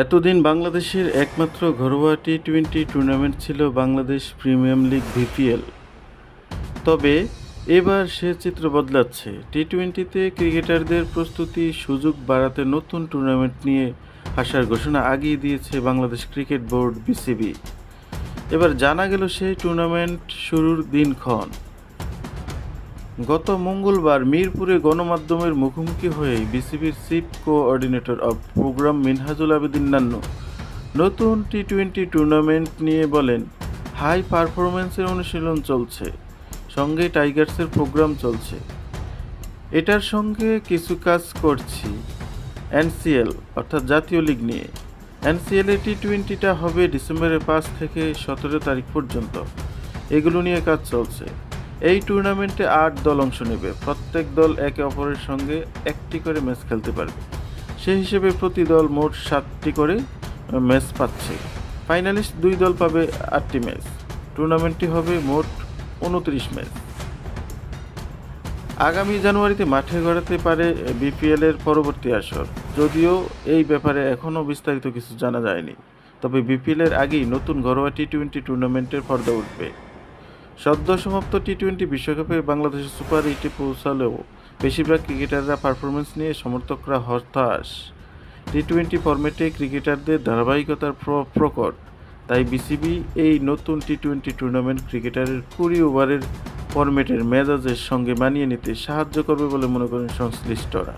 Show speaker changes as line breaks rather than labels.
এতদিন বাংলাদেশের একমাত্র ঘরোয়া টি-টোয়েন্টি টুর্নামেন্ট ছিল বাংলাদেশ প্রিমিয়ার লিগ বিপিএল। তবে এবার সে চিত্র বদলাচ্ছে। টি-টোয়েন্টিতে ক্রিকেটারদের প্রস্তুতি সুযোগ বাড়াতে নতুন টুর্নামেন্ট নিয়ে আসার ঘোষণা আগেই দিয়েছে বাংলাদেশ ক্রিকেট বোর্ড বিসিবি। এবার জানা গেল সেই টুর্নামেন্ট শুরুর দিনক্ষণ। গত মঙ্গলবার মিরপুরে গণমাধ্যমের মুখোমুখি হয়ে বিসিবির chief coordinator of program Minhajul Abedin Nannu নতুন টি-টোয়েন্টি টুর্নামেন্ট নিয়ে বলেন, হাই পারফরম্যান্সের অনুশীলন চলছে, সঙ্গে টাইগার্সের প্রোগ্রাম চলছে। এটার সঙ্গে কিছু কাজ করছি এনসিএল অর্থাৎ জাতীয় লিগ নিয়ে। এনসিএলের টি-টোয়েন্টিটা হবে ডিসেম্বরের 5 থেকে 17 তারিখ পর্যন্ত। এগুলো নিয়ে কাজ চলছে। এই টুর্নামেন্টে 8 দল অংশ নেবে। প্রত্যেক দল একে অপরের সঙ্গে একটি করে ম্যাচ খেলতে পারবে। সেই হিসেবে প্রতি দল মোট 7টি করে ম্যাচ পাচ্ছে। ফাইনালিস্ট 2 দল পাবে 8টি ম্যাচ। টুর্নামেন্টটি হবে মোট 29 ম্যাচ। আগামী জানুয়ারিতে মাঠে গড়াতে পারে বিপিএলের পরবর্তী আসর। যদিও এই ব্যাপারে এখনও বিস্তারিত কিছু জানা যায়নি। তবে বিপিএলের আগেই নতুন ঘরোয়া টি-টোয়েন্টি টুর্নামেন্টের পর্দা উঠবে। সদ্য সমাপ্ত টি-টোয়েন্টি বিশ্বকাপে বাংলাদেশের সুপার 8-এ পৌঁছালেও বেশিরভাগ ক্রিকেটাররা পারফরমেন্স নিয়ে সমর্থকরা হতাশ। টি-টোয়েন্টি ফরম্যাটে ক্রিকেটারদের ধারাবাহিকতার প্রকট। তাই বিসিবি এই নতুন টি-টোয়েন্টি টুর্নামেন্ট ক্রিকেটারের 20 ওভারের ফরম্যাটের মেজাজের সঙ্গে মানিয়ে নিতে সাহায্য করবে বলে মনে করেন সংশ্লিষ্টরা।